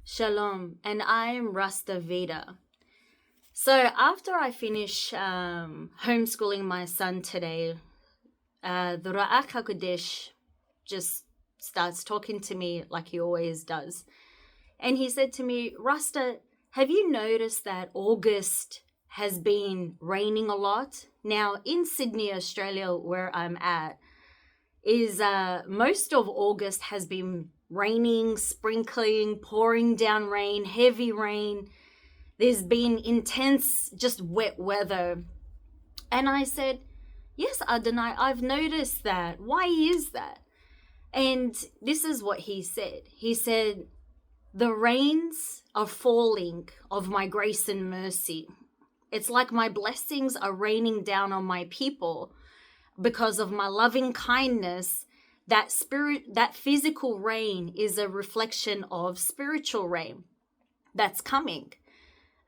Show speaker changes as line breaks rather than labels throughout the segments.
Shalom, and I'm Rasta Vida. So after I finish homeschooling my son today, the Ruach HaKodesh just starts talking to me like he always does. And he said to me, Rasta, have you noticed that August has been raining a lot? Now, in Sydney, Australia, where I'm at, is most of August has been raining, sprinkling, pouring down rain, heavy rain. There's been intense, just wet weather. And I said, yes, Adonai, I've noticed that. Why is that? And this is what he said. He said, the rains are falling of my grace and mercy. It's like my blessings are raining down on my people because of my loving kindness. That physical rain is a reflection of spiritual rain that's coming.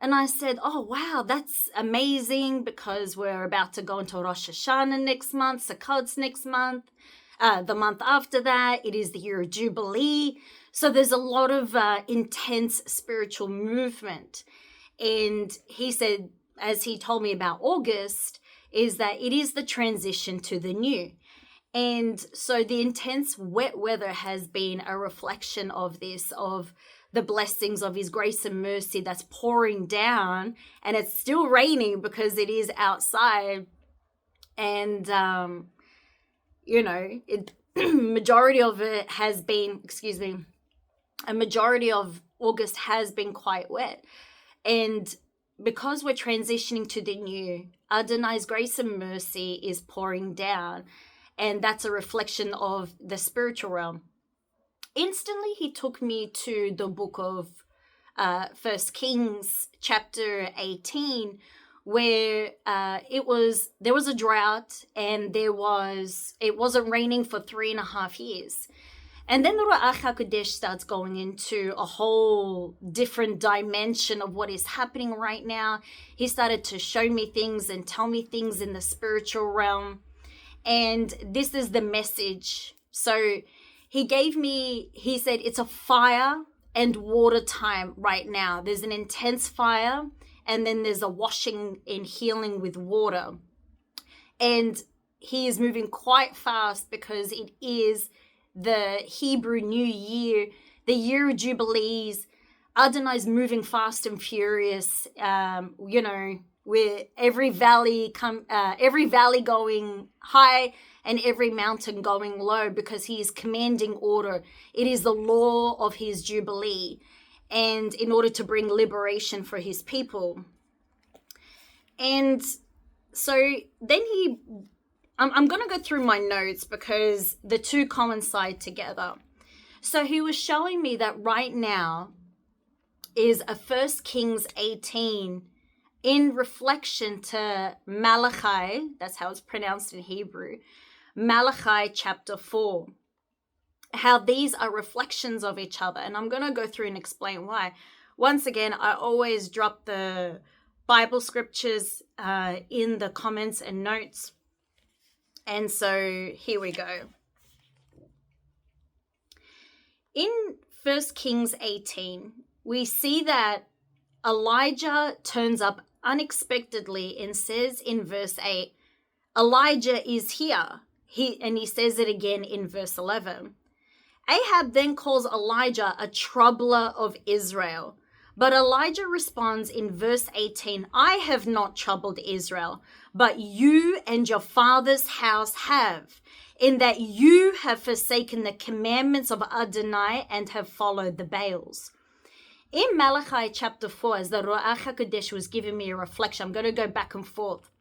And I said, oh, wow, that's amazing because we're about to go into Rosh Hashanah next month, Sukkot next month. The month after that, it is the year of Jubilee. So there's a lot of intense spiritual movement. And he said, as he told me about August, is that it is the transition to the new. And so the intense wet weather has been a reflection of this, of the blessings of his grace and mercy that's pouring down, and it's still raining because it is outside. And, majority of it has been, a majority of August has been quite wet. And because we're transitioning to the new, Adonai's grace and mercy is pouring down. And that's a reflection of the spiritual realm. Instantly, he took me to the book of 1 Kings chapter 18, where there was a drought and it wasn't raining for 3.5 years. And then the Ruach HaKodesh starts going into a whole different dimension of what is happening right now. He started to show me things and tell me things in the spiritual realm. And this is the message. So he said, it's a fire and water time right now. There's an intense fire, and then there's a washing and healing with water. And he is moving quite fast because it is the Hebrew New Year, the year of Jubilees. Adonai's moving fast and furious, with every valley going high and every mountain going low, because he is commanding order. It is the law of his Jubilee, and in order to bring liberation for his people. And so then I'm going to go through my notes because the two coincide together. So he was showing me that right now is a 1 Kings 18 in reflection to Malachi, that's how it's pronounced in Hebrew, Malachi chapter 4, how these are reflections of each other. And I'm going to go through and explain why. Once again, I always drop the Bible scriptures in the comments and notes. And so here we go. In 1 Kings 18, we see that Elijah turns up unexpectedly and says in verse 8, Elijah is here. He says it again in verse 11. Ahab then calls Elijah a troubler of Israel. But Elijah responds in verse 18, I have not troubled Israel, but you and your father's house have, in that you have forsaken the commandments of Adonai and have followed the Baals. In Malachi chapter 4, as the Ruach HaKodesh was giving me a reflection, I'm going to go back and forth.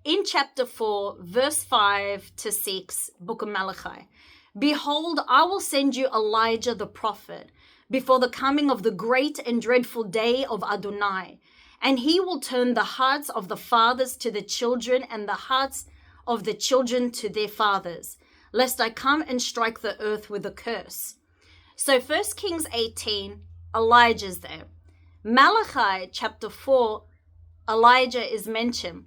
In chapter 4, verse 5 to 6, book of Malachi, behold, I will send you Elijah the prophet before the coming of the great and dreadful day of Adonai, and he will turn the hearts of the fathers to the children and the hearts of the children to their fathers, lest I come and strike the earth with a curse. So 1 Kings 18, Elijah's there. Malachi chapter 4, Elijah is mentioned.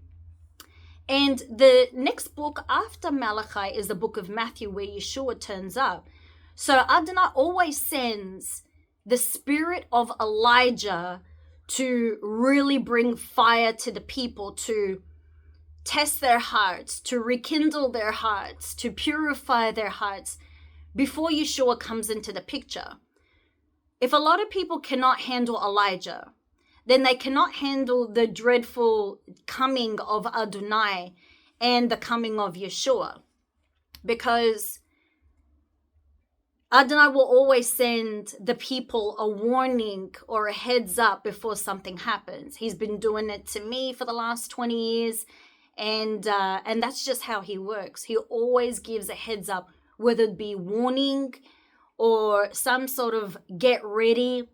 And the next book after Malachi is the book of Matthew, where Yeshua turns up. So Adonai always sends the spirit of Elijah to really bring fire to the people, to test their hearts, to rekindle their hearts, to purify their hearts before Yeshua comes into the picture. If a lot of people cannot handle Elijah, then they cannot handle the dreadful coming of Adonai and the coming of Yeshua. Because Adonai will always send the people a warning or a heads up before something happens. He's been doing it to me for the last 20 years. And that's just how he works. He always gives a heads up, whether it be warning or some sort of get ready,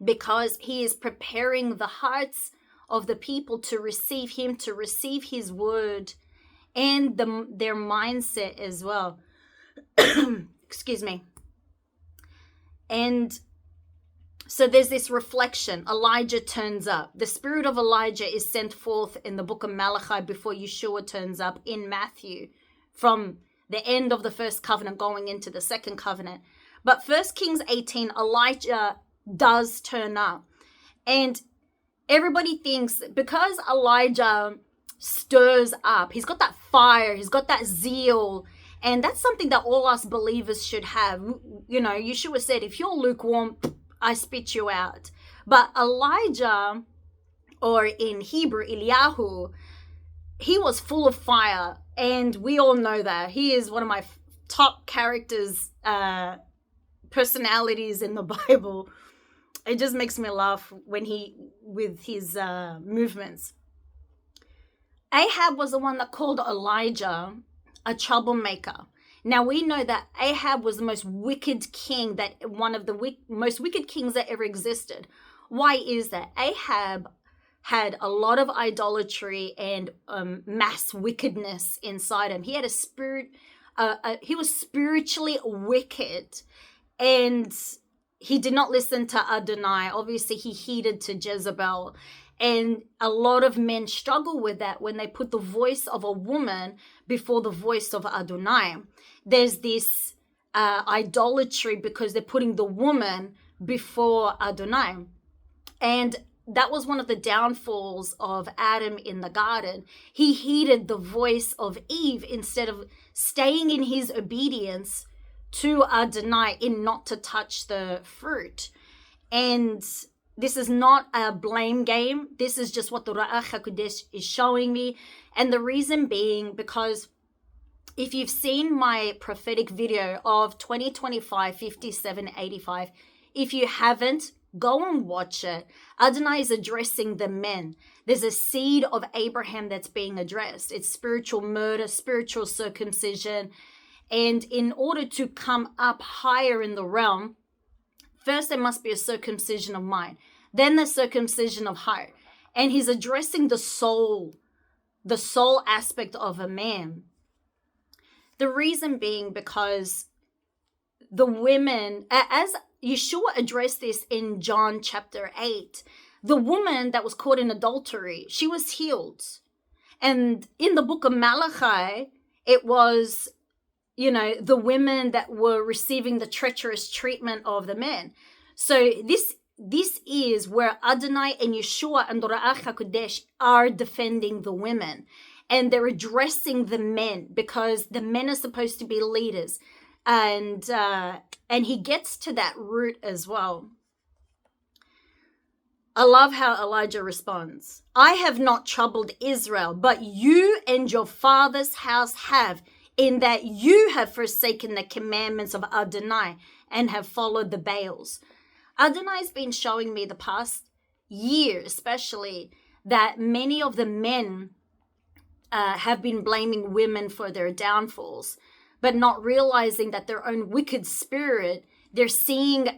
because he is preparing the hearts of the people to receive him, to receive his word, and their mindset as well. Excuse me. And so there's this reflection. Elijah turns up. The spirit of Elijah is sent forth in the book of Malachi before Yeshua turns up in Matthew, from the end of the first covenant going into the second covenant. But 1 Kings 18, Elijah does turn up. And everybody thinks because Elijah stirs up, he's got that fire, he's got that zeal, and that's something that all us believers should have. You know, Yeshua said, if you're lukewarm, I spit you out. But Elijah, or in Hebrew, Eliyahu, he was full of fire. And we all know that. He is one of my top characters, personalities in the Bible. It just makes me laugh with his movements. Ahab was the one that called Elijah a troublemaker. Now we know that Ahab was the most wicked king, that one of the most wicked kings that ever existed. Why is that? Ahab had a lot of idolatry and mass wickedness inside him. He had a spirit, he was spiritually wicked, and he did not listen to Adonai. Obviously, he heeded to Jezebel. And a lot of men struggle with that when they put the voice of a woman before the voice of Adonai. There's this idolatry because they're putting the woman before Adonai. And that was one of the downfalls of Adam in the garden. He heeded the voice of Eve instead of staying in his obedience to Adonai in not to touch the fruit. And this is not a blame game. This is just what the Ruach HaKodesh is showing me. And the reason being, because if you've seen my prophetic video of 2025, 57, 85, if you haven't, go and watch it. Adonai is addressing the men. There's a seed of Abraham that's being addressed. It's spiritual murder, spiritual circumcision. And in order to come up higher in the realm, first, there must be a circumcision of mind, then the circumcision of heart. And he's addressing the soul aspect of a man. The reason being because the women, as Yeshua addressed this in John chapter 8, the woman that was caught in adultery, she was healed. And in the book of Malachi, it was, the women that were receiving the treacherous treatment of the men. So this is where Adonai and Yeshua and the Ruach HaKodesh are defending the women. And they're addressing the men because the men are supposed to be leaders. And he gets to that root as well. I love how Elijah responds. I have not troubled Israel, but you and your father's house have, in that you have forsaken the commandments of Adonai and have followed the Baals. Adonai's been showing me the past year especially that many of the men have been blaming women for their downfalls, but not realizing that their own wicked spirit, they're seeing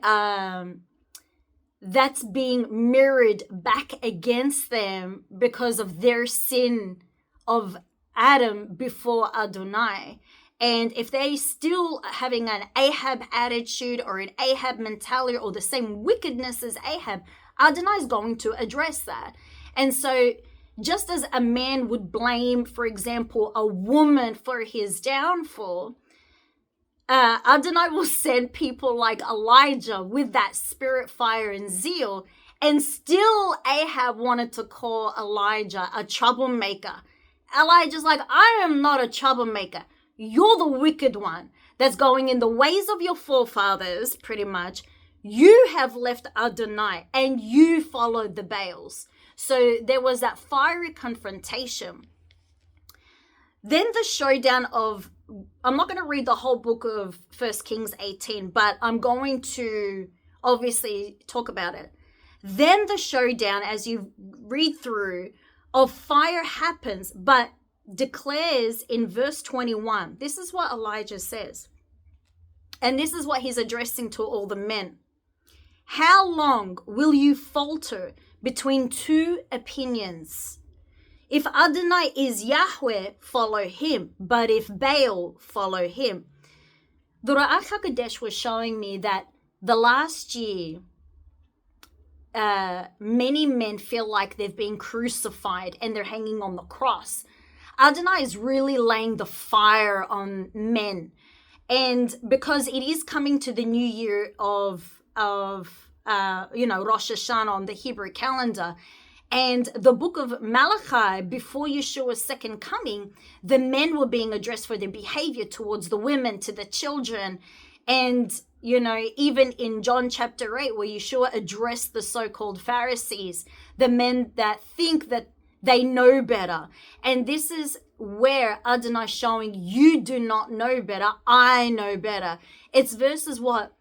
that's being mirrored back against them because of their sin of Adam before Adonai. And if they still having an Ahab attitude or an Ahab mentality or the same wickedness as Ahab, Adonai is going to address that. And so just as a man would blame, for example, a woman for his downfall, Adonai will send people like Elijah with that spirit, fire, and zeal. And still Ahab wanted to call Elijah a troublemaker. Elijah's like, I am not a troublemaker. You're the wicked one that's going in the ways of your forefathers, pretty much. You have left Adonai and you followed the Baals. So there was that fiery confrontation. Then the showdown of, I'm not going to read the whole book of 1 Kings 18, but I'm going to obviously talk about it. Then the showdown, as you read through, of fire happens, but declares in verse 21, this is what Elijah says. And this is what he's addressing to all the men. How long will you falter between two opinions? If Adonai is Yahweh, follow him. But if Baal, follow him. The Ruach HaKodesh was showing me that the last year, many men feel like they've been crucified and they're hanging on the cross. Adonai is really laying the fire on men. And because it is coming to the new year of Rosh Hashanah on the Hebrew calendar, and the book of Malachi, before Yeshua's second coming, the men were being addressed for their behavior towards the women, to the children. And, even in John chapter 8, where Yeshua addressed the so-called Pharisees, the men that think that they know better. And this is where Adonai showing, you do not know better, I know better. It's versus what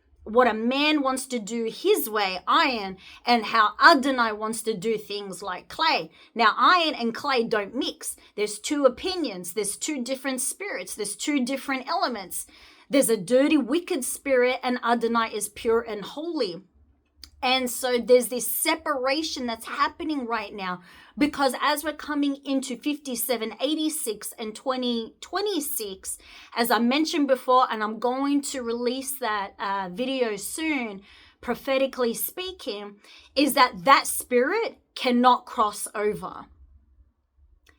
a man wants to do his way, iron, and how Adonai wants to do things like clay. Now, iron and clay don't mix. There's two opinions. There's two different spirits. There's two different elements. There's a dirty, wicked spirit, and Adonai is pure and holy. And so there's this separation that's happening right now, because as we're coming into 5786 and 2026, as I mentioned before, and I'm going to release that video soon, prophetically speaking, is that spirit cannot cross over.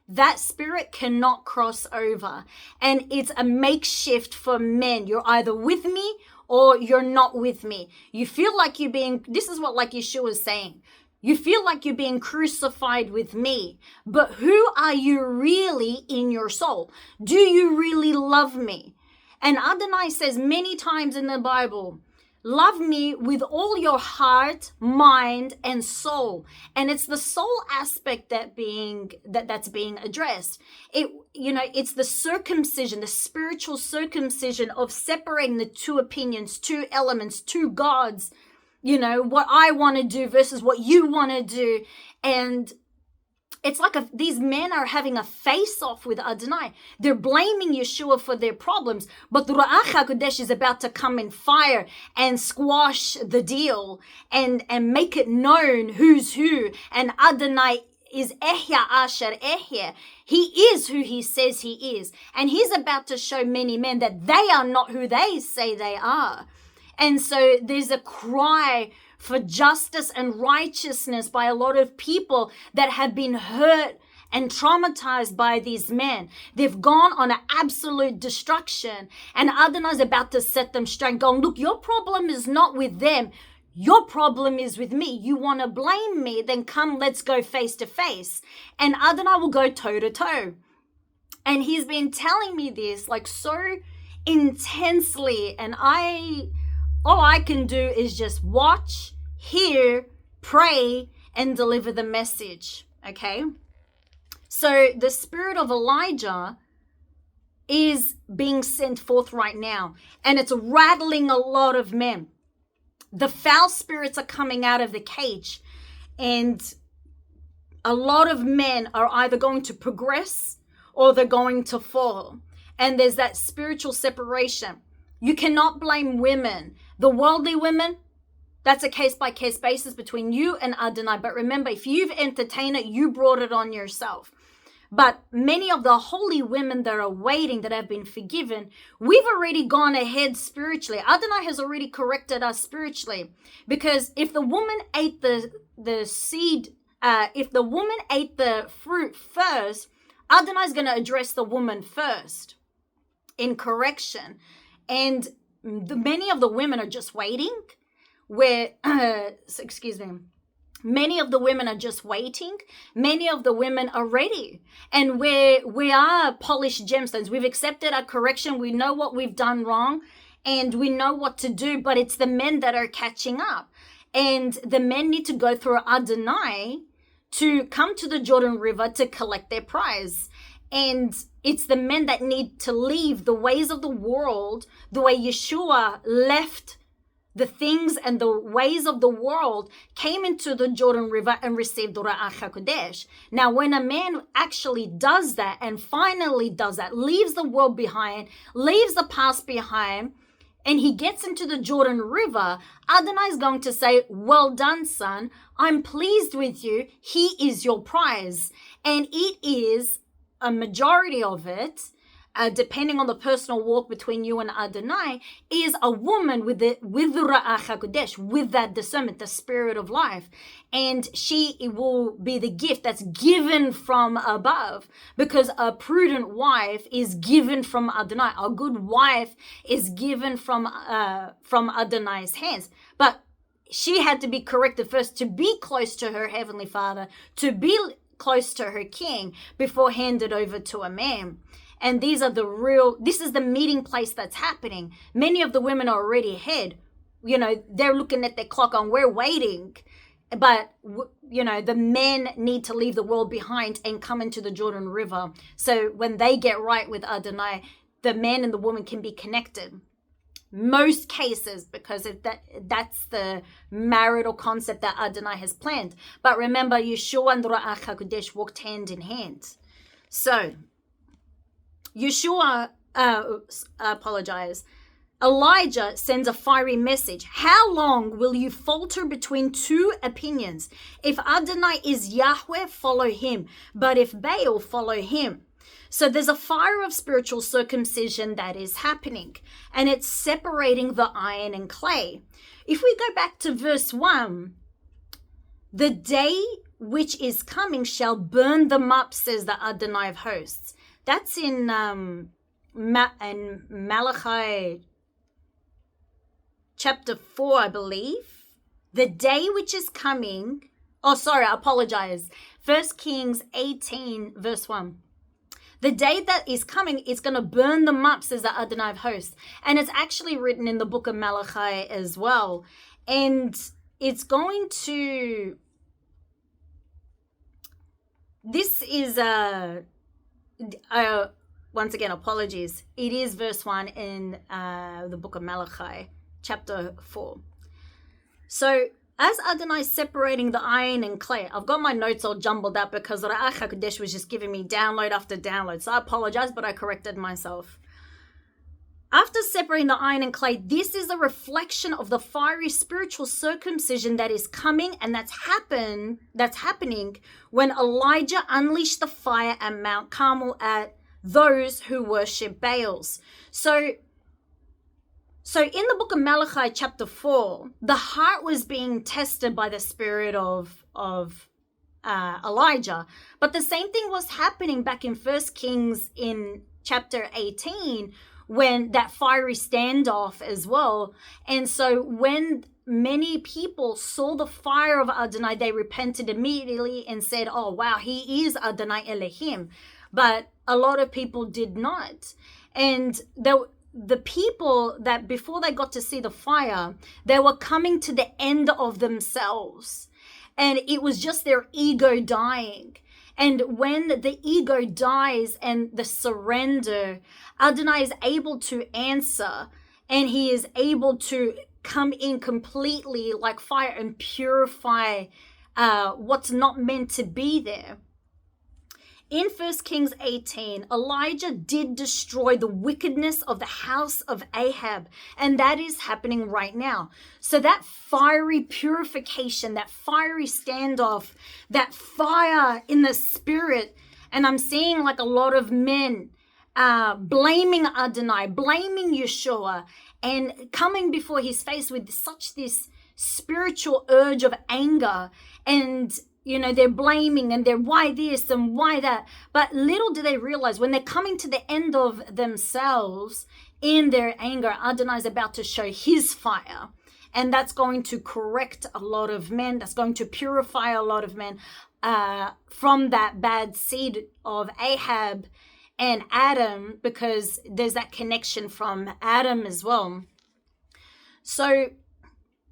That spirit cannot cross over. And it's a makeshift for men. You're either with me or you're not with me. You feel like you're being, this is what like Yeshua is saying. You feel like you're being crucified with me, but who are you really in your soul? Do you really love me? And Adonai says many times in the Bible, love me with all your heart, mind, and soul. And it's the soul aspect that's being addressed. It's the circumcision, the spiritual circumcision of separating the two opinions, two elements, two gods. What I want to do versus what you want to do. And it's like these men are having a face-off with Adonai. They're blaming Yeshua for their problems, but the Ruach HaKodesh is about to come in fire and squash the deal and make it known who's who. And Adonai is Ehya Asher Ehya. He is who he says he is. And he's about to show many men that they are not who they say they are. And so there's a cry for justice and righteousness by a lot of people that have been hurt and traumatized by these men. They've gone on an absolute destruction. And Adonai's about to set them straight, going, look, your problem is not with them. Your problem is with me. You want to blame me? Then come, let's go face to face. And Adonai will go toe to toe. And he's been telling me this like so intensely. And all I can do is just watch, hear, pray, and deliver the message, okay? So the spirit of Elijah is being sent forth right now, and it's rattling a lot of men. The foul spirits are coming out of the cage, and a lot of men are either going to progress or they're going to fall. And there's that spiritual separation. You cannot blame women. The worldly women, that's a case-by-case basis between you and Adonai. But remember, if you've entertained it, you brought it on yourself. But many of the holy women that are waiting, that have been forgiven, we've already gone ahead spiritually. Adonai has already corrected us spiritually. Because if the woman ate the seed, if the woman ate the fruit first, Adonai's going to address the woman first in correction. And many of the women are just waiting where, excuse me, many of the women are just waiting. Many of the women are ready. And we are polished gemstones. We've accepted our correction. We know what we've done wrong and we know what to do, but it's the men that are catching up. And the men need to go through Adonai to come to the Jordan River to collect their prize. And it's the men that need to leave the ways of the world, the way Yeshua left the things and the ways of the world, came into the Jordan River and received the Ruach HaKodesh. Now, when a man actually does that and finally does that, leaves the world behind, leaves the past behind, and he gets into the Jordan River, Adonai is going to say, well done, son. I'm pleased with you. He is your prize. And it is a majority of it, depending on the personal walk between you and Adonai, is a woman with the Ruach HaKodesh, with that discernment, the spirit of life. And she will be the gift that's given from above, because a prudent wife is given from Adonai. A good wife is given from Adonai's hands. But she had to be corrected first to be close to her Heavenly Father, to be close to her King, before handed over to a man. And this is the meeting place that's happening. Many of the women are already ahead. They're looking at their clock and we're waiting. But, the men need to leave the world behind and come into the Jordan River. So when they get right with Adonai, the man and the woman can be connected. Most cases, because that's the marital concept that Adonai has planned. But remember, Yeshua and Ruach HaKodesh walked hand in hand. So, Elijah sends a fiery message. How long will you falter between two opinions? If Adonai is Yahweh, follow him. But if Baal, follow him. So there's a fire of spiritual circumcision that is happening. And it's separating the iron and clay. If we go back to verse 1, the day which is coming shall burn them up, says the Adonai of hosts. That's in Malachi chapter 4, I believe. The day which is coming. Oh, sorry, I apologize. 1 Kings 18, verse 1. The day that is coming is going to burn them up, says the Adonai of hosts. And it's actually written in the book of Malachi as well. And it's going to... This is once again, apologies. It is verse 1 in the book of Malachi, chapter 4. So, as Adonai is separating the iron and clay, I've got my notes all jumbled up because Ruach HaKodesh was just giving me download after download. So I apologize, but I corrected myself. After separating the iron and clay, this is a reflection of the fiery spiritual circumcision that is coming, and that's happening when Elijah unleashed the fire at Mount Carmel at those who worship Baals. So in the book of Malachi chapter 4, the heart was being tested by the spirit of Elijah. But the same thing was happening back in 1 Kings in chapter 18, when that fiery standoff as well. And so when many people saw the fire of Adonai, they repented immediately and said, oh, wow, he is Adonai Elohim. But a lot of people did not. And the people that before they got to see the fire, they were coming to the end of themselves. And it was just their ego dying. And when the ego dies and the surrender, Adonai is able to answer, and he is able to come in completely like fire and purify what's not meant to be there. In 1 Kings 18, Elijah did destroy the wickedness of the house of Ahab, and that is happening right now. So that fiery purification, that fiery standoff, that fire in the spirit, and I'm seeing like a lot of men blaming Adonai, blaming Yeshua, and coming before his face with such this spiritual urge of anger, and they're blaming and they're why this and why that. But little do they realize when they're coming to the end of themselves, in their anger, Adonai is about to show his fire. And that's going to correct a lot of men. That's going to purify a lot of men from that bad seed of Ahab and Adam, because there's that connection from Adam as well. So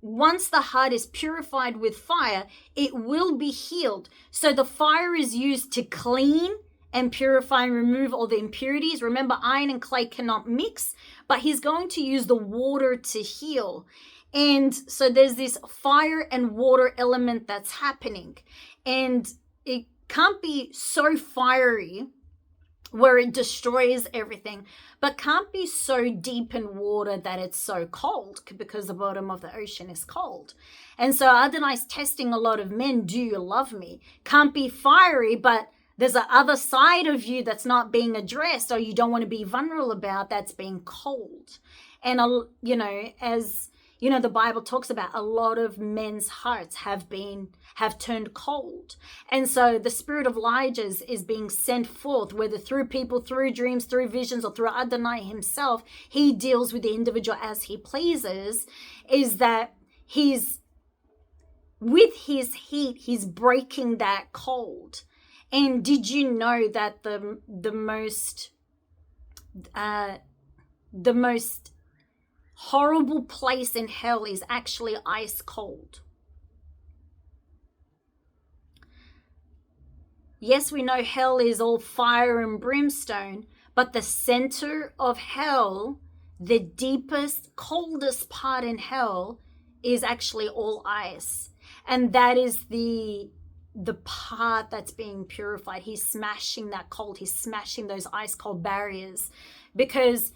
once the heart is purified with fire, it will be healed. So the fire is used to clean and purify and remove all the impurities. Remember, iron and clay cannot mix, but he's going to use the water to heal. And so there's this fire and water element that's happening. And it can't be so fiery where it destroys everything, but can't be so deep in water that it's so cold, because the bottom of the ocean is cold. And so Adonai's testing a lot of men. Do you love me? Can't be fiery, but there's a other side of you that's not being addressed, or you don't want to be vulnerable about, that's being cold. And, as the Bible talks about, a lot of men's hearts have turned cold. And so the spirit of Elijah is being sent forth, whether through people, through dreams, through visions, or through Adonai himself. He deals with the individual as he pleases, is that with his heat, he's breaking that cold. And did you know that the most horrible place in hell is actually ice cold? Yes, we know hell is all fire and brimstone, but the center of hell, the deepest, coldest part in hell, is actually all ice. And that is the part that's being purified. He's smashing that cold. He's smashing those ice cold barriers, because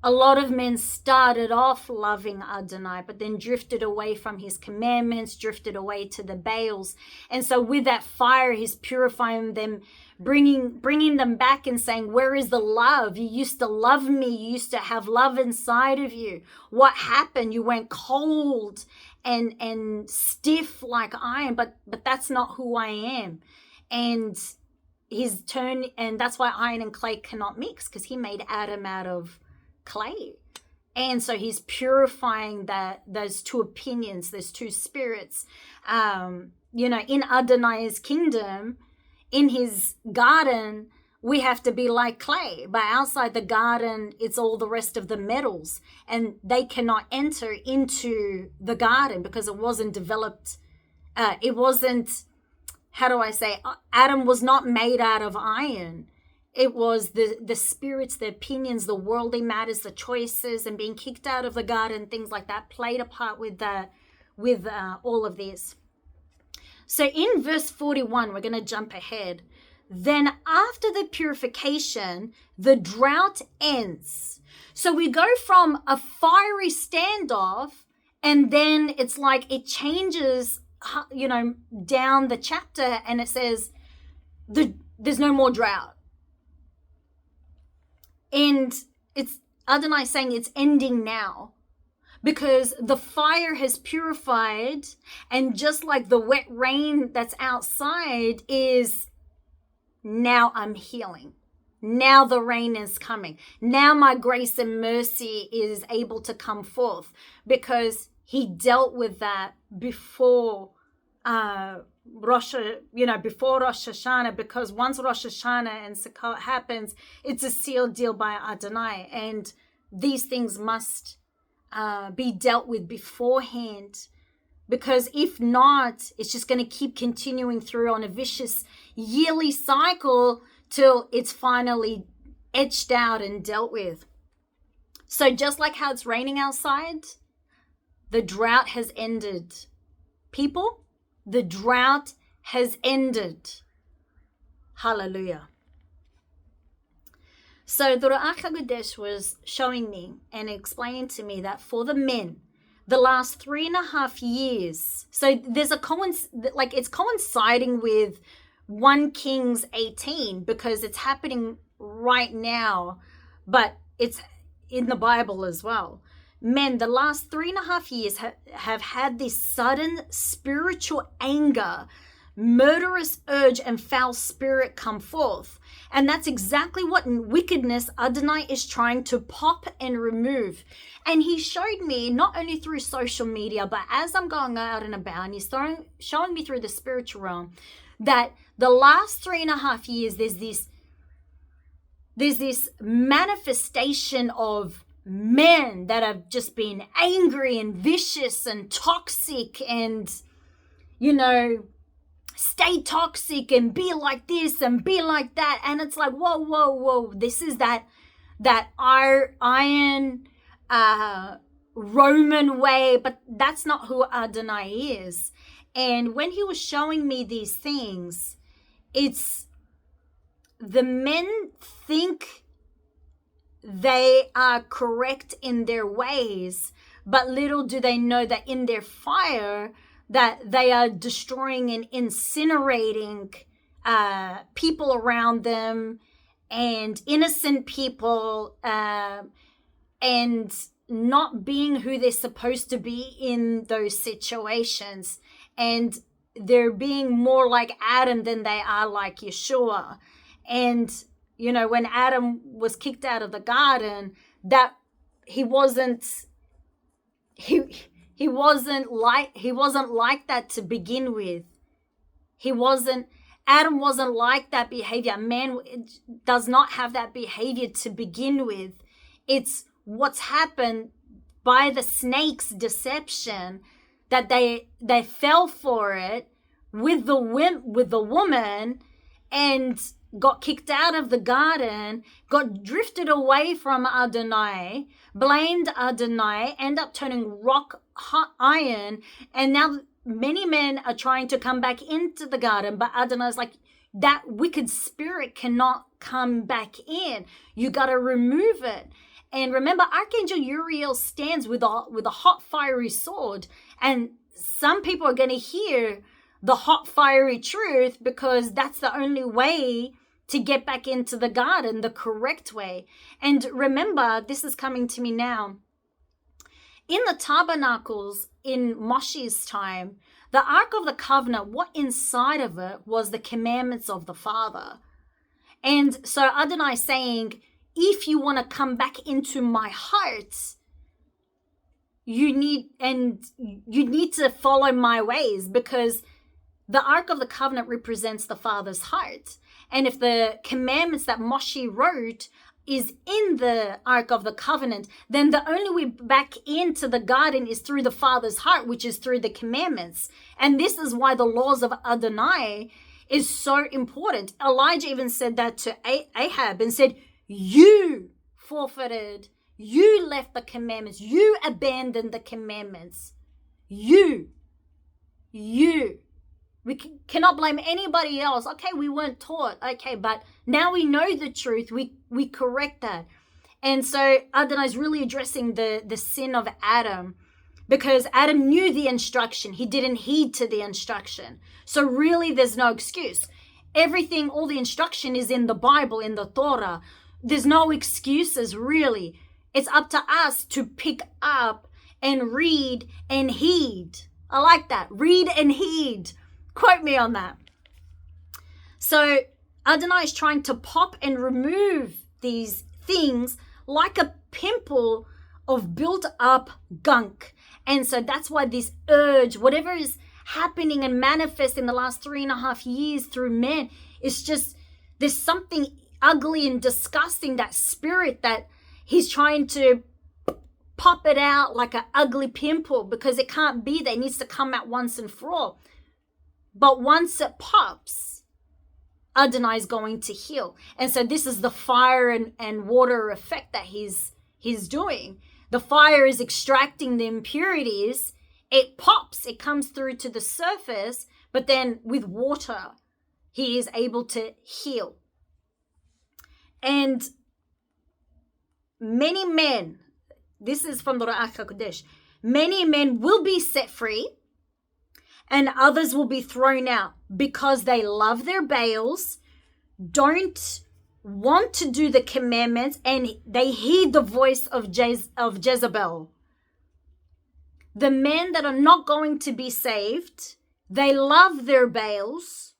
a lot of men started off loving Adonai, but then drifted away from his commandments, drifted away to the Baals. And so with that fire, he's purifying them, bringing them back and saying, where is the love? You used to love me. You used to have love inside of you. What happened? You went cold and stiff like iron, but that's not who I am. And and that's why iron and clay cannot mix, because he made Adam out of clay. And so he's purifying those two opinions, those two spirits. In Adonai's kingdom, in his garden, we have to be like clay. But outside the garden, it's all the rest of the metals, and they cannot enter into the garden because it wasn't developed. It wasn't, Adam was not made out of iron. It was the spirits, the opinions, the worldly matters, the choices, and being kicked out of the garden, things like that played a part with all of this. So in verse 41, we're going to jump ahead. Then after the purification, the drought ends. So we go from a fiery standoff, and then it's like it changes, down the chapter, and it says there's no more drought. And it's Adonai saying it's ending now, because the fire has purified, and just like the wet rain that's outside is, now I'm healing. Now the rain is coming. Now my grace and mercy is able to come forth, because he dealt with that before before Rosh Hashanah, because once Rosh Hashanah and Sukkot happens, it's a sealed deal by Adonai, and these things must be dealt with beforehand, because if not, it's just going to keep continuing through on a vicious yearly cycle till it's finally etched out and dealt with. So just like how it's raining outside, the drought has ended. People, the drought has ended. Hallelujah. So the Ruach HaKodesh was showing me and explaining to me that for the men, the last 3.5 years, so there's it's coinciding with 1 Kings 18, because it's happening right now, but it's in the Bible as well. Men, the last 3.5 years have had this sudden spiritual anger murderous urge and foul spirit come forth. And that's exactly what wickedness Adonai is trying to pop and remove. And he showed me, not only through social media, but as I'm going out and about, and he's showing me through the spiritual realm, that the last 3.5 years, there's this manifestation of men that have just been angry and vicious and toxic and, stay toxic and be like this and be like that. And it's like, whoa. This is that iron Roman way, but that's not who Adonai is. And when he was showing me these things, it's the men think they are correct in their ways, but little do they know that in their fire, that they are destroying and incinerating people around them and innocent people, and not being who they're supposed to be in those situations. And they're being more like Adam than they are like Yeshua. And, when Adam was kicked out of the garden, that he wasn't like that to begin with. Adam wasn't like that behavior. Man does not have that behavior to begin with. It's what's happened by the snake's deception, that they fell for it with the woman and got kicked out of the garden, got drifted away from Adonai, blamed Adonai, end up turning rock hot iron, and now many men are trying to come back into the garden, but Adonai's like, that wicked spirit cannot come back in. You got to remove it. And remember, Archangel Uriel stands with a hot fiery sword, and some people are going to hear the hot fiery truth because that's the only way to get back into the garden, the correct way. And remember, this is coming to me now. In the tabernacles in Moshe's time, the Ark of the Covenant, what inside of it was the commandments of the Father. And so Adonai saying, if you want to come back into my heart, you need to follow my ways, because the Ark of the Covenant represents the Father's heart. And if the commandments that Moshe wrote is in the Ark of the Covenant, then the only way back into the garden is through the Father's heart, which is through the commandments. And this is why the laws of Adonai is so important. Elijah even said that to Ahab and said, you forfeited, you left the commandments, you abandoned the commandments. You. We cannot blame anybody else. Okay, we weren't taught. Okay, but now we know the truth. We correct that. And so Adonai is really addressing the sin of Adam, because Adam knew the instruction. He didn't heed to the instruction. So really there's no excuse. Everything, all the instruction is in the Bible, in the Torah. There's no excuses, really. It's up to us to pick up and read and heed. I like that. Read and heed. Quote me on that. So Adonai is trying to pop and remove these things like a pimple of built up gunk. And so that's why this urge, whatever is happening and manifesting the last 3.5 years through men, it's just, there's something ugly and disgusting, that spirit that he's trying to pop it out like an ugly pimple, because it can't be there. It needs to come out once and for all. But once it pops, Adonai is going to heal. And so this is the fire and water effect that he's doing. The fire is extracting the impurities. It pops, it comes through to the surface, but then with water, he is able to heal. And many men, this is from the Ruach HaKodesh, many men will be set free, and others will be thrown out because they love their Baals, don't want to do the commandments, and they heed the voice of Jezebel. The men that are not going to be saved They love their Baals.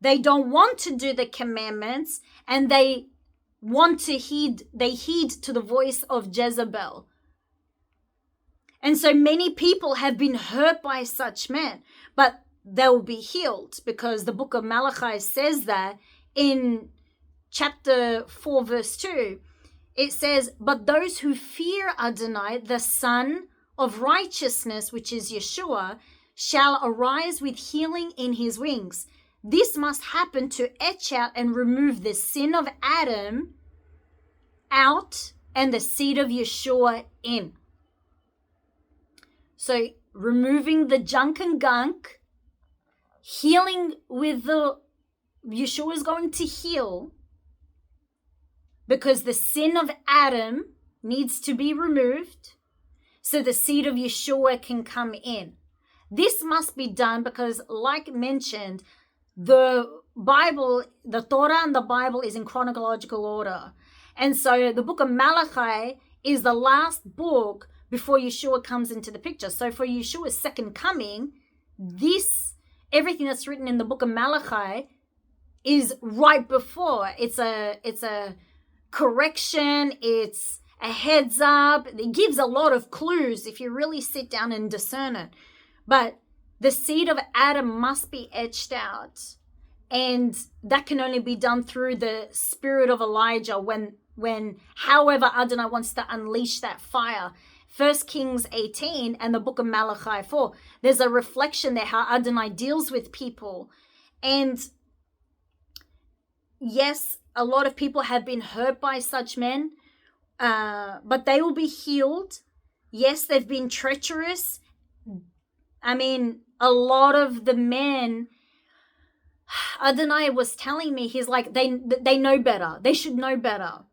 They don't want to do the commandments, and they heed to the voice of Jezebel. And so many people have been hurt by such men, but they'll be healed, because the book of Malachi says that in chapter 4, verse 2. It says, but those who fear Adonai, the Son of Righteousness, which is Yeshua, shall arise with healing in his wings. This must happen to etch out and remove the sin of Adam out and the seed of Yeshua in. So removing the junk and gunk, healing with the Yeshua is going to heal, because the sin of Adam needs to be removed so the seed of Yeshua can come in. This must be done because, like mentioned, the Bible, the Torah and the Bible is in chronological order. And so the book of Malachi is the last book before Yeshua comes into the picture. So for Yeshua's second coming, everything that's written in the book of Malachi is right before. It's a correction, it's a heads up. It gives a lot of clues if you really sit down and discern it. But the seed of Adam must be etched out, and that can only be done through the spirit of Elijah when however Adonai wants to unleash that fire. 1 Kings 18 and the book of Malachi 4, there's a reflection there how Adonai deals with people. And yes, a lot of people have been hurt by such men, but they will be healed. Yes, they've been treacherous. I mean, a lot of the men, Adonai was telling me, he's like, they know better. They should know better.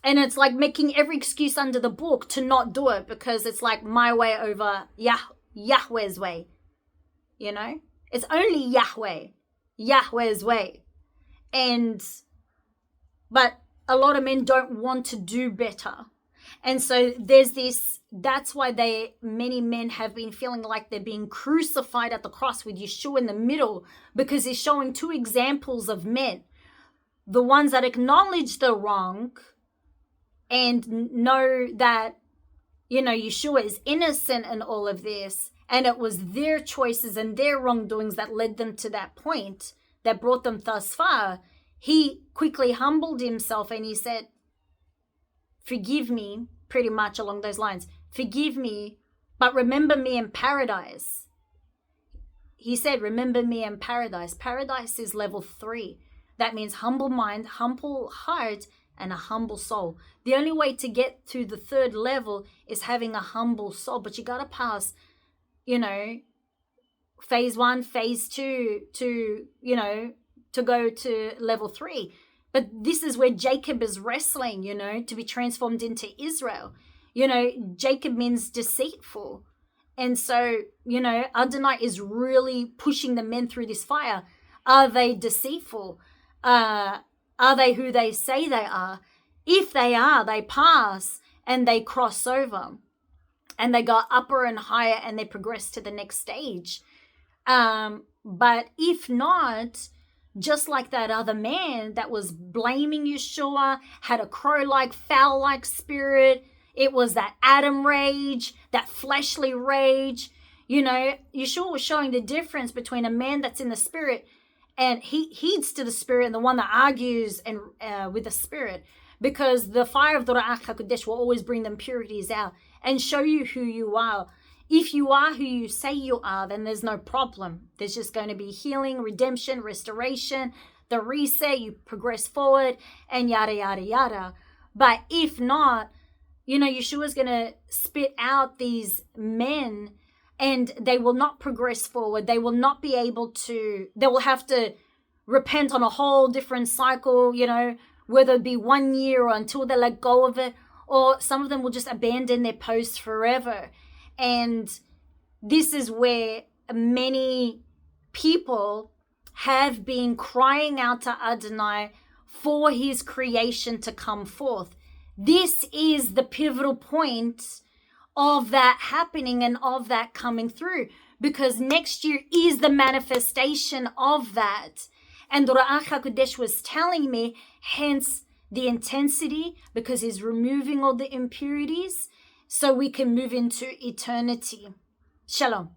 And it's like making every excuse under the book to not do it, because it's like my way over Yahweh's way. You know? It's only Yahweh's way. But a lot of men don't want to do better. And so there's this, that's why many men have been feeling like they're being crucified at the cross with Yeshua in the middle, because he's showing two examples of men. The ones that acknowledge the wrong and know that, Yeshua is innocent in all of this, and it was their choices and their wrongdoings that led them to that point, that brought them thus far. He quickly humbled himself and he said, forgive me, pretty much along those lines. Forgive me, but remember me in paradise. He said, remember me in paradise. Paradise is level 3. That means humble mind, humble heart, and a humble soul. The only way to get to the third level is having a humble soul. But you got to pass, phase 1, phase 2 to go to level 3. But this is where Jacob is wrestling, to be transformed into Israel. Jacob means deceitful. And so, Adonai is really pushing the men through this fire. Are they deceitful? Are they who they say they are? If they are, they pass and they cross over. And they go upper and higher and they progress to the next stage. But if not, just like that other man that was blaming Yeshua, had a crow-like, fowl-like spirit. It was that Adam rage, that fleshly rage. Yeshua was showing the difference between a man that's in the spirit and he heeds to the spirit, and the one that argues and with the spirit. Because the fire of the Ruach HaKodesh will always bring them purities out and show you who you are. If you are who you say you are, then there's no problem. There's just going to be healing, redemption, restoration, the reset, you progress forward, and yada, yada, yada. But if not, Yeshua's going to spit out these men and they will not progress forward. They will not be able to, they will have to repent on a whole different cycle, whether it be 1 year or until they let go of it, or some of them will just abandon their posts forever. And this is where many people have been crying out to Adonai for his creation to come forth. This is the pivotal point of that happening and of that coming through, because next year is the manifestation of that. And Ruach HaKodesh was telling me, hence the intensity, because he's removing all the impurities so we can move into eternity. Shalom.